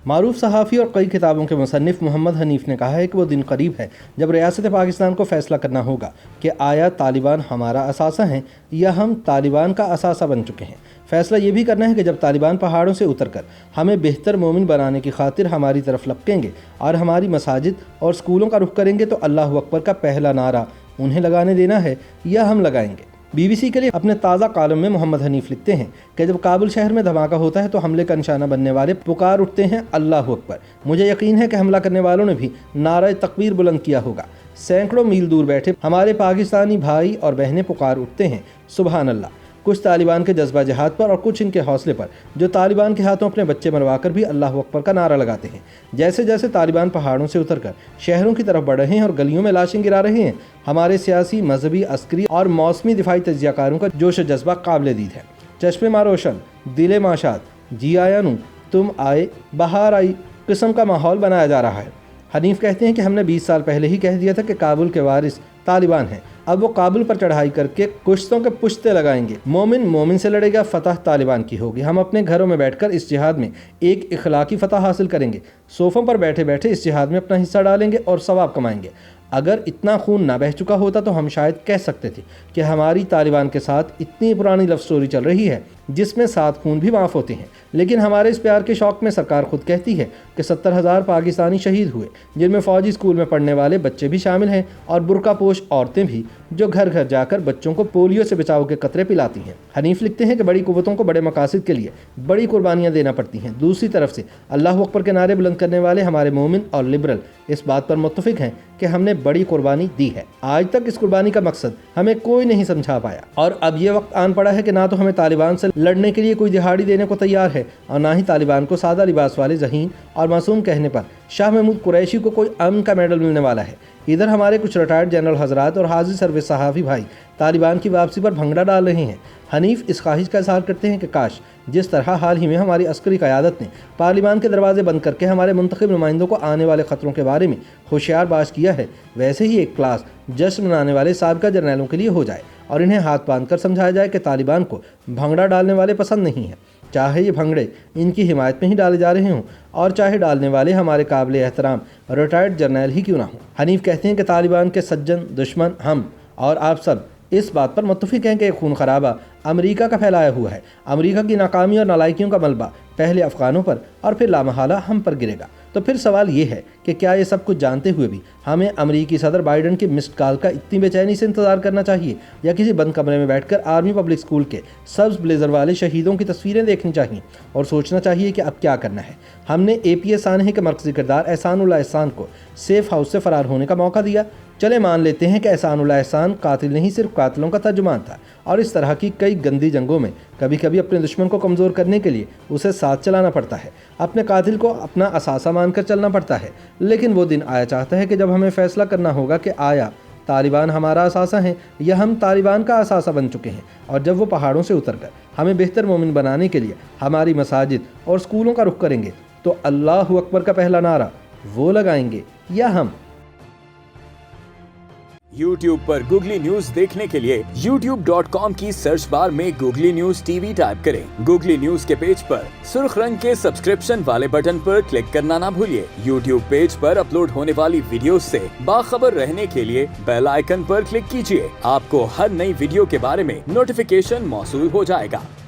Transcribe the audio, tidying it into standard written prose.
معروف صحافی اور کئی کتابوں کے مصنف محمد حنیف نے کہا ہے کہ وہ دن قریب ہے جب ریاست پاکستان کو فیصلہ کرنا ہوگا کہ آیا طالبان ہمارا اثاثہ ہیں یا ہم طالبان کا اثاثہ بن چکے ہیں۔ فیصلہ یہ بھی کرنا ہے کہ جب طالبان پہاڑوں سے اتر کر ہمیں بہتر مومن بنانے کی خاطر ہماری طرف لپکیں گے اور ہماری مساجد اور سکولوں کا رخ کریں گے تو اللہ اکبر کا پہلا نعرہ انہیں لگانے دینا ہے یا ہم لگائیں گے۔ BBC کے لیے اپنے تازہ کالم میں محمد حنیف لکھتے ہیں کہ جب کابل شہر میں دھماکہ ہوتا ہے تو حملے کا نشانہ بننے والے پکار اٹھتے ہیں اللہ اکبر۔ مجھے یقین ہے کہ حملہ کرنے والوں نے بھی نعرہ تکبیر بلند کیا ہوگا۔ سینکڑوں میل دور بیٹھے ہمارے پاکستانی بھائی اور بہنیں پکار اٹھتے ہیں سبحان اللہ۔ کچھ طالبان کے جذبہ جہاد پر اور کچھ ان کے حوصلے پر جو طالبان کے ہاتھوں اپنے بچے مروا کر بھی اللہ اکبر کا نعرہ لگاتے ہیں۔ جیسے جیسے طالبان پہاڑوں سے اتر کر شہروں کی طرف بڑھ رہے ہیں اور گلیوں میں لاشیں گرا رہے ہیں، ہمارے سیاسی، مذہبی، عسکری اور موسمی دفاعی تجزیہ کاروں کا جوش و جذبہ قابل دید ہے۔ چشمے ماں روشن، دل ماشاد، جی آیا نوں، تم آئے، بہار آئی قسم کا ماحول بنایا جا رہا ہے۔ حنیف کہتے ہیں کہ ہم نے 20 سال پہلے ہی کہہ دیا تھا کہ کابل کے وارث طالبان ہیں۔ اب وہ کابل پر چڑھائی کر کے کشتوں کے پشتے لگائیں گے۔ مومن مومن سے لڑے گا، فتح طالبان کی ہوگی۔ ہم اپنے گھروں میں بیٹھ کر اس جہاد میں ایک اخلاقی فتح حاصل کریں گے۔ صوفوں پر بیٹھے بیٹھے اس جہاد میں اپنا حصہ ڈالیں گے اور ثواب کمائیں گے۔ اگر اتنا خون نہ بہہ چکا ہوتا تو ہم شاید کہہ سکتے تھے کہ ہماری طالبان کے ساتھ اتنی پرانی لو سٹوری چل رہی ہے جس میں 7 خون بھی معاف ہوتے ہیں۔ لیکن ہمارے اس پیار کے شوق میں سرکار خود کہتی ہے کہ 70,000 پاکستانی شہید ہوئے، جن میں فوجی اسکول میں پڑھنے والے بچے بھی شامل ہیں اور برقع پوش عورتیں بھی جو گھر گھر جا کر بچوں کو پولیو سے بچاؤ کے قطرے پلاتی ہیں۔ حنیف لکھتے ہیں کہ بڑی قوتوں کو بڑے مقاصد کے لیے بڑی قربانیاں دینا پڑتی ہیں۔ دوسری طرف سے اللہ اکبر کے نعرے بلند کرنے والے ہمارے مومن اور لبرل اس بات پر متفق ہیں کہ ہم نے بڑی قربانی دی ہے۔ آج تک اس قربانی کا مقصد ہمیں کوئی نہیں سمجھا پایا اور اب یہ وقت آن پڑا ہے کہ نہ تو ہمیں طالبان سے لڑنے کے لیے کوئی دہاڑی دینے کو تیار ہے اور نہ ہی طالبان کو سادہ لباس والے ذہین اور معصوم کہنے پر شاہ محمود قریشی کو کوئی امن کا میڈل ملنے والا ہے۔ ادھر ہمارے کچھ ریٹائرڈ جنرل حضرات اور حاضر سروس صحافی بھائی طالبان کی واپسی پر بھنگڑا ڈال رہے ہیں۔ حنیف اس خواہش کا اظہار کرتے ہیں کہ کاش جس طرح حال ہی میں ہماری عسکری قیادت نے پارلیمان کے دروازے بند کر کے ہمارے منتخب نمائندوں کو آنے والے خطروں کے بارے میں ہوشیار باش کیا ہے، ویسے ہی ایک کلاس جشن منانے والے سابقہ جرنیلوں کے لیے ہو جائے اور انہیں ہاتھ باندھ کر سمجھایا جائے کہ طالبان کو بھنگڑا ڈالنے والے پسند نہیں ہیں، چاہے یہ بھنگڑے ان کی حمایت میں ہی ڈالے جا رہے ہوں اور چاہے ڈالنے والے ہمارے قابل احترام ریٹائرڈ جرنیل ہی کیوں نہ ہوں۔ حنیف کہتے ہیں کہ طالبان کے سجن دشمن ہم اور آپ سب اس بات پر متفق ہیں کہ ایک خون خرابہ امریکہ کا پھیلایا ہوا ہے۔ امریکہ کی ناکامی اور نالائکیوں کا ملبہ پہلے افغانوں پر اور پھر لامحالہ ہم پر گرے گا۔ تو پھر سوال یہ ہے کہ کیا یہ سب کچھ جانتے ہوئے بھی ہمیں امریکی صدر بائیڈن کی مسڈ کال کا اتنی بے چینی سے انتظار کرنا چاہیے یا کسی بند کمرے میں بیٹھ کر آرمی پبلک اسکول کے سبز بلیزر والے شہیدوں کی تصویریں دیکھنی چاہیے اور سوچنا چاہیے کہ اب کیا کرنا ہے؟ ہم نے APS سانحے کے مرکزی کردار احسان اللہ احسان کو سیف ہاؤس سے فرار ہونے کا موقع دیا۔ چلے مان لیتے ہیں کہ احسان اللہ احسان قاتل نہیں صرف قاتلوں کا ترجمان تھا اور اس طرح کی کئی گندی جنگوں میں کبھی کبھی اپنے دشمن کو کمزور کرنے کے لیے اسے ساتھ چلانا پڑتا ہے، اپنے قاتل کو اپنا اثاثہ مان کر چلنا پڑتا ہے۔ لیکن وہ دن آیا چاہتا ہے کہ جب ہمیں فیصلہ کرنا ہوگا کہ آیا طالبان ہمارا اثاثہ ہیں یا ہم طالبان کا اثاثہ بن چکے ہیں، اور جب وہ پہاڑوں سے اتر کر ہمیں بہتر مومن بنانے کے لیے ہماری مساجد اور سکولوں کا رخ کریں گے تو اللہ اکبر کا پہلا نعرہ وہ لگائیں گے یا ہم۔ YouTube پر گوگلی نیوز دیکھنے کے لیے youtube.com کی سرچ بار میں گوگلی نیوز TV ٹائپ کریں۔ گوگلی نیوز کے پیج پر سرخ رنگ کے سبسکرپشن والے بٹن پر کلک کرنا نہ بھولیے۔ YouTube پیج پر اپلوڈ ہونے والی ویڈیوز سے باخبر رہنے کے لیے بیل آئیکن پر کلک کیجیے۔ آپ کو ہر نئی ویڈیو کے بارے میں نوٹیفیکیشن موصول ہو جائے گا۔